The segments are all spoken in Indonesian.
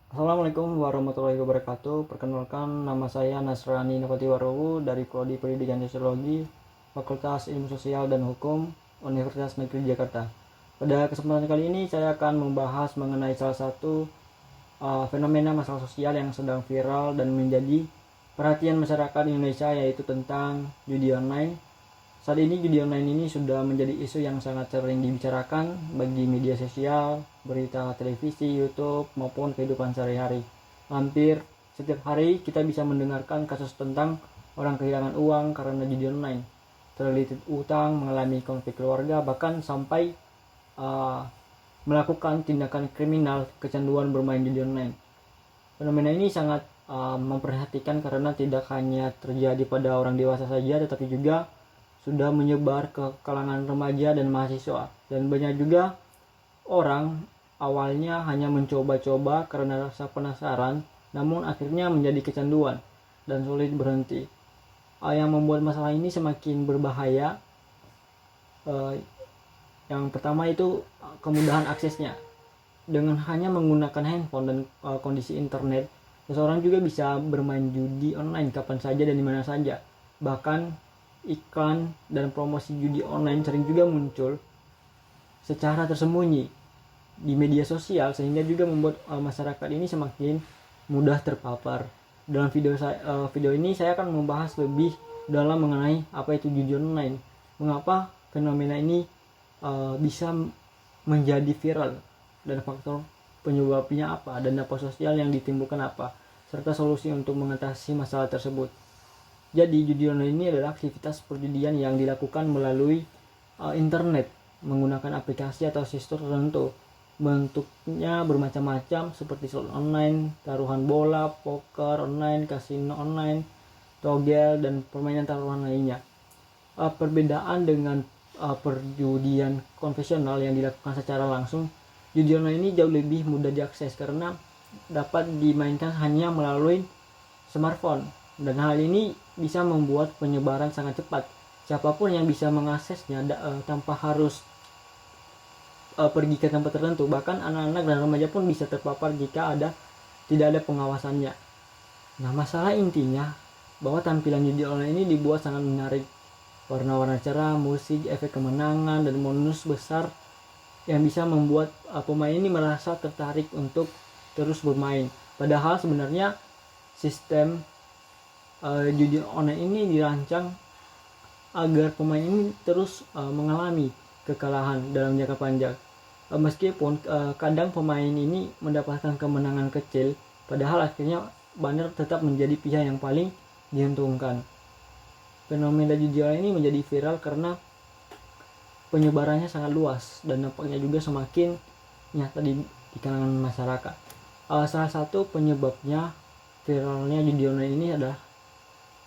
Assalamualaikum warahmatullahi wabarakatuh. Perkenalkan, nama saya Nasrani Nafatiwarowu dari Prodi Pendidikan Sosiologi, Fakultas Ilmu Sosial dan Hukum, Universitas Negeri Jakarta. Pada kesempatan kali ini saya akan membahas mengenai salah satu fenomena masalah sosial yang sedang viral dan menjadi perhatian masyarakat Indonesia, yaitu tentang judi online. Saat ini judi online ini sudah menjadi isu yang sangat sering dibicarakan bagi media sosial, berita televisi, YouTube, maupun kehidupan sehari-hari. Hampir setiap hari kita bisa mendengarkan kasus tentang orang kehilangan uang karena judi online, terlilit utang, mengalami konflik keluarga, bahkan sampai uh, melakukan tindakan kriminal kecanduan bermain judi online. Fenomena ini sangat memperhatikan karena tidak hanya terjadi pada orang dewasa saja, tetapi juga sudah menyebar ke kalangan remaja dan mahasiswa. Dan banyak juga orang awalnya hanya mencoba-coba karena rasa penasaran, namun akhirnya menjadi kecanduan dan sulit berhenti. Yang membuat masalah ini semakin berbahaya, yang pertama itu kemudahan aksesnya. Dengan hanya menggunakan handphone dan kondisi internet, seseorang juga bisa bermain judi online kapan saja dan di mana saja. Bahkan iklan dan promosi judi online sering juga muncul secara tersembunyi di media sosial, sehingga juga membuat masyarakat ini semakin mudah terpapar. Dalam video ini saya akan membahas lebih dalam mengenai apa itu judi online, mengapa fenomena ini bisa menjadi viral, dan faktor penyebabnya apa, dan dampak sosial yang ditimbulkan apa, serta solusi untuk mengatasi masalah tersebut. Jadi judi online ini adalah aktivitas perjudian yang dilakukan melalui internet menggunakan aplikasi atau sistem tertentu. Bentuknya bermacam-macam seperti slot online, taruhan bola, poker online, kasino online, togel, dan permainan taruhan lainnya. Perbedaan dengan perjudian konvensional yang dilakukan secara langsung, judi online ini jauh lebih mudah diakses karena dapat dimainkan hanya melalui smartphone, dan hal ini bisa membuat penyebaran sangat cepat. Siapapun yang bisa mengaksesnya tanpa harus pergi ke tempat tertentu. Bahkan anak-anak dan remaja pun bisa terpapar jika tidak ada pengawasannya. Nah, masalah intinya bahwa tampilan judi online ini dibuat sangat menarik. Warna-warna cerah, musik, efek kemenangan, dan bonus besar yang bisa membuat pemain ini merasa tertarik untuk terus bermain. Padahal sebenarnya sistem judi online ini dirancang agar pemain ini terus mengalami kekalahan dalam jangka panjang. Meskipun kadang pemain ini mendapatkan kemenangan kecil, padahal akhirnya banner tetap menjadi pihak yang paling diuntungkan. Fenomena judi online ini menjadi viral karena penyebarannya sangat luas dan dampaknya juga semakin nyata di kalangan masyarakat. Salah satu penyebabnya viralnya judi online ini adalah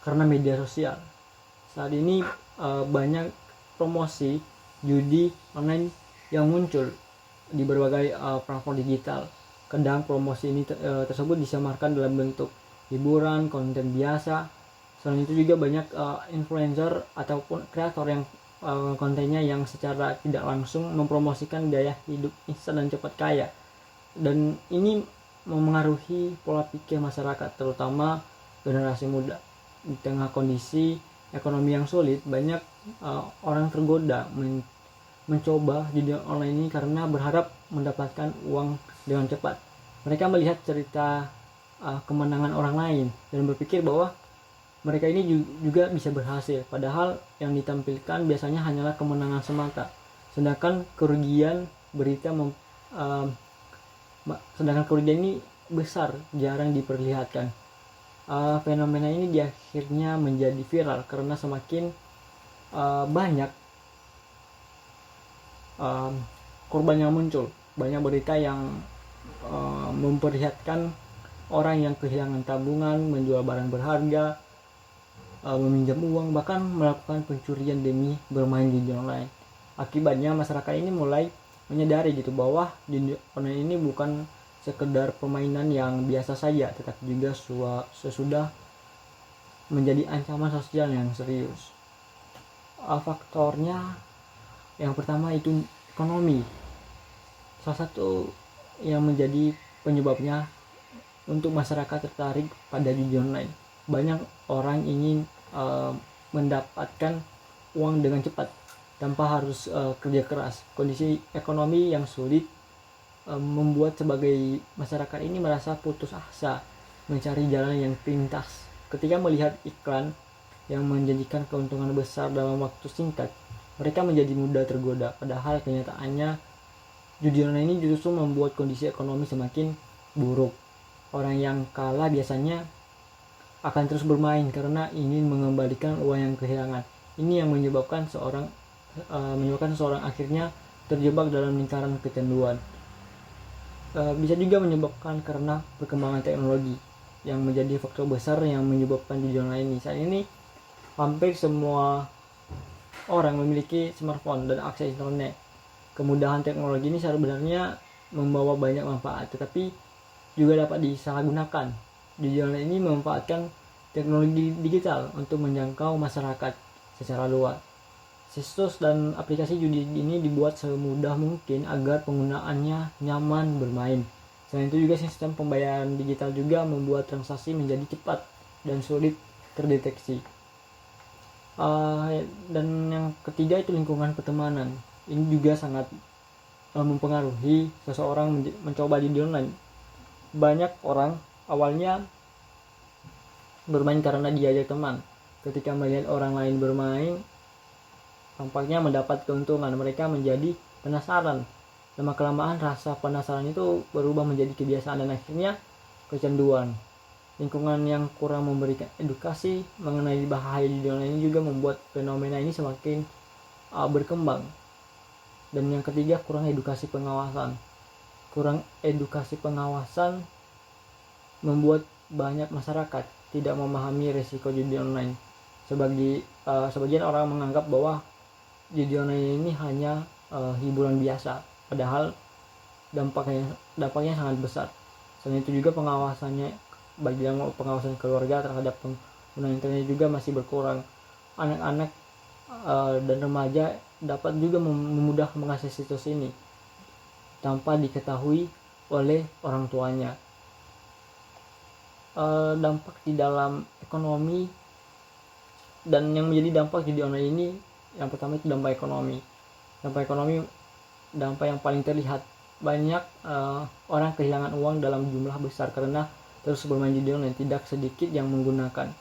karena media sosial. Saat ini banyak promosi judi online yang muncul di berbagai platform digital. Kadang promosi ini tersebut disamarkan dalam bentuk hiburan, konten biasa. Selain itu juga banyak influencer ataupun kreator yang kontennya yang secara tidak langsung mempromosikan gaya hidup instan dan cepat kaya. Dan ini memengaruhi pola pikir masyarakat, terutama generasi muda. Di tengah kondisi ekonomi yang sulit, banyak orang tergoda mencoba judi online ini karena berharap mendapatkan uang dengan cepat. Mereka melihat cerita kemenangan orang lain dan berpikir bahwa mereka ini juga bisa berhasil, padahal yang ditampilkan biasanya hanyalah kemenangan semata, sedangkan kerugian ini besar, jarang diperlihatkan. Fenomena ini akhirnya menjadi viral karena semakin banyak korban yang muncul. Banyak berita yang memperlihatkan orang yang kehilangan tabungan, menjual barang berharga, meminjam uang, bahkan melakukan pencurian demi bermain judi online. Akibatnya masyarakat ini mulai menyadari gitu bahwa judi online ini bukan sekedar permainan yang biasa saja, tetapi juga sesudah menjadi ancaman sosial yang serius. Faktornya yang pertama itu ekonomi. Salah satu yang menjadi penyebabnya untuk masyarakat tertarik pada judi online. Banyak orang ingin mendapatkan uang dengan cepat tanpa harus kerja keras. Kondisi ekonomi yang sulit membuat sebagai masyarakat ini merasa putus asa mencari jalan yang pintas. Ketika melihat iklan yang menjanjikan keuntungan besar dalam waktu singkat, mereka menjadi mudah tergoda. Padahal kenyataannya judi online ini justru membuat kondisi ekonomi semakin buruk. Orang yang kalah biasanya akan terus bermain karena ingin mengembalikan uang yang kehilangan. Ini yang menyebabkan seseorang akhirnya terjebak dalam lingkaran kecanduan. Bisa juga menyebabkan karena perkembangan teknologi yang menjadi faktor besar yang menyebabkan judi online ini. Saat ini hampir semua orang memiliki smartphone dan akses internet. Kemudahan teknologi ini sebenarnya membawa banyak manfaat, tetapi juga dapat disalahgunakan. Judi online ini memanfaatkan teknologi digital untuk menjangkau masyarakat secara luas. Situs dan aplikasi judi ini dibuat semudah mungkin agar penggunaannya nyaman bermain. Selain itu juga sistem pembayaran digital juga membuat transaksi menjadi cepat dan sulit terdeteksi. Dan yang ketiga itu lingkungan pertemanan. Ini juga sangat mempengaruhi seseorang mencoba judi online. Banyak orang awalnya bermain karena diajak teman. Ketika melihat orang lain bermain, tampaknya mendapat keuntungan, mereka menjadi penasaran. Lama-kelamaan rasa penasaran itu berubah menjadi kebiasaan dan akhirnya kecanduan. Lingkungan yang kurang memberikan edukasi mengenai bahaya judi online ini juga membuat fenomena ini semakin berkembang. Dan yang ketiga, kurang edukasi pengawasan. Kurang edukasi pengawasan membuat banyak masyarakat tidak memahami resiko judi online. Sebagian orang menganggap bahwa judi online ini hanya hiburan biasa, padahal dampaknya sangat besar. Selain itu juga pengawasan keluarga terhadap pengguna internet juga masih berkurang. Anak-anak dan remaja dapat juga mudah mengakses situs ini tanpa diketahui oleh orang tuanya. Dampak di dalam ekonomi dan yang menjadi dampak judi online ini, yang pertama itu dampak ekonomi. Dampak yang paling terlihat, banyak orang kehilangan uang dalam jumlah besar karena terus bermain judi online. Tidak sedikit yang menggunakan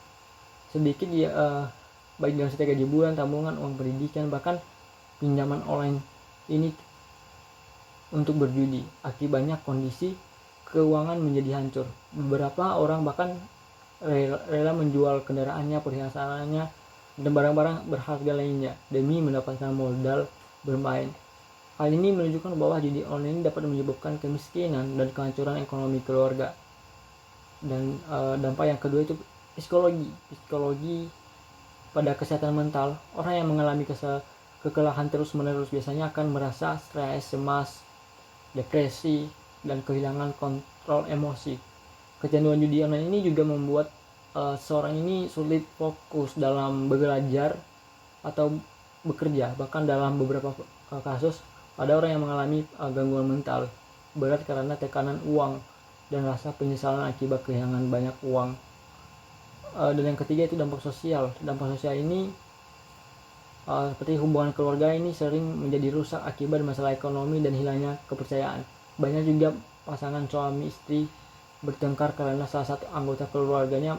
baik dalam setiap gaji bulan, tabungan, uang pendidikan, bahkan pinjaman online ini untuk berjudi. Akibatnya kondisi keuangan menjadi hancur. Beberapa orang bahkan rela menjual kendaraannya, perhiasannya, dan barang-barang berharga lainnya demi mendapatkan modal bermain. Hal ini menunjukkan bahwa judi online dapat menyebabkan kemiskinan dan kehancuran ekonomi keluarga. Dan dampak yang kedua itu psikologi pada kesehatan mental. Orang yang mengalami kekelahan terus-menerus biasanya akan merasa stres, cemas, depresi, dan kehilangan kontrol emosi. Kecanduan judi online ini juga membuat seorang ini sulit fokus dalam belajar atau bekerja. Bahkan dalam beberapa kasus ada orang yang mengalami gangguan mental berat karena tekanan uang dan rasa penyesalan akibat kehilangan banyak uang. Dan yang ketiga itu dampak sosial. Dampak sosial ini seperti hubungan keluarga ini sering menjadi rusak akibat masalah ekonomi dan hilangnya kepercayaan. Banyak juga pasangan suami istri bertengkar karena salah satu anggota keluarganya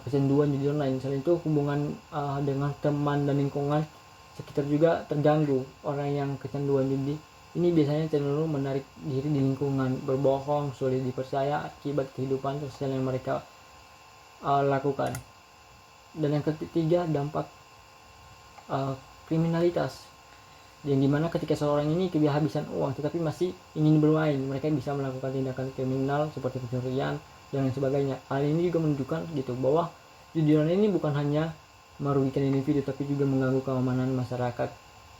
kecanduan judi online. Selain itu hubungan dengan teman dan lingkungan sekitar juga terganggu. Orang yang kecanduan judi ini biasanya cenderung menarik diri di lingkungan, berbohong, sulit dipercaya akibat kehidupan sosial yang mereka lakukan. Dan yang ketiga, dampak kriminalitas, yang dimana ketika seorang ini kehabisan uang tetapi masih ingin bermain, mereka bisa melakukan tindakan kriminal seperti pencurian dan lain sebagainya. Hal ini juga menunjukkan gitu bahwa judi online ini bukan hanya merugikan individu tapi juga mengganggu keamanan masyarakat.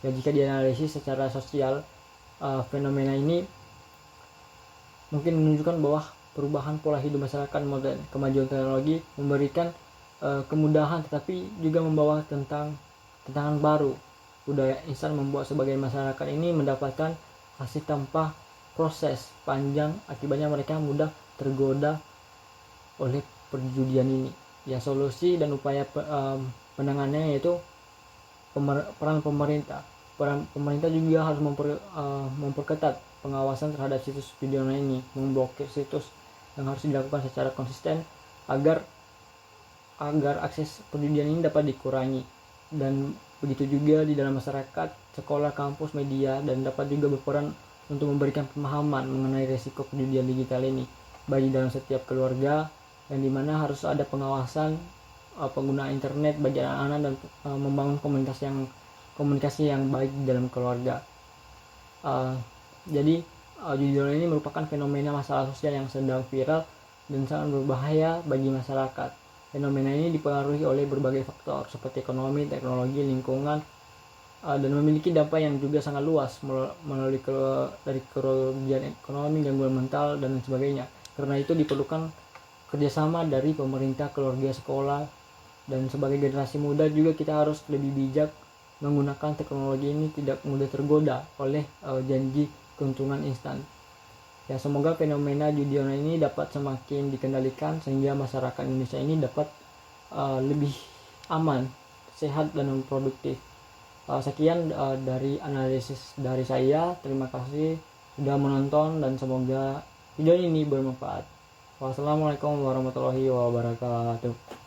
Ya, jika dianalisis secara sosial, fenomena ini mungkin menunjukkan bahwa perubahan pola hidup masyarakat modern. Kemajuan teknologi memberikan kemudahan tetapi juga membawa tantangan baru. Budaya instan membuat sebagian masyarakat ini mendapatkan hasil tanpa proses panjang, akibatnya mereka mudah tergoda oleh perjudian ini. Ya, solusi dan upaya penanganannya yaitu peran pemerintah. Peran pemerintah juga harus memperketat pengawasan terhadap situs video online ini, memblokir situs yang harus dilakukan secara konsisten agar akses perjudian ini dapat dikurangi. Dan begitu juga di dalam masyarakat, sekolah, kampus, media, dan dapat juga berperan untuk memberikan pemahaman mengenai resiko perjudian digital ini bagi dalam setiap keluarga, yang dimana harus ada pengawasan penggunaan internet bagi anak-anak dan membangun komunikasi yang baik di dalam keluarga. Jadi judul ini merupakan fenomena masalah sosial yang sedang viral dan sangat berbahaya bagi masyarakat. Fenomena ini dipengaruhi oleh berbagai faktor seperti ekonomi, teknologi, lingkungan, dan memiliki dampak yang juga sangat luas melalui dari kerugian ekonomi, gangguan mental, dan sebagainya. Karena itu diperlukan kerjasama dari pemerintah, keluarga, sekolah, dan sebagai generasi muda juga kita harus lebih bijak menggunakan teknologi ini, tidak mudah tergoda oleh janji keuntungan instan. Ya, semoga fenomena judi online ini dapat semakin dikendalikan sehingga masyarakat Indonesia ini dapat lebih aman, sehat, dan produktif. Sekian dari analisis dari saya. Terima kasih sudah menonton dan semoga video ini bermanfaat. Wassalamualaikum warahmatullahi wabarakatuh.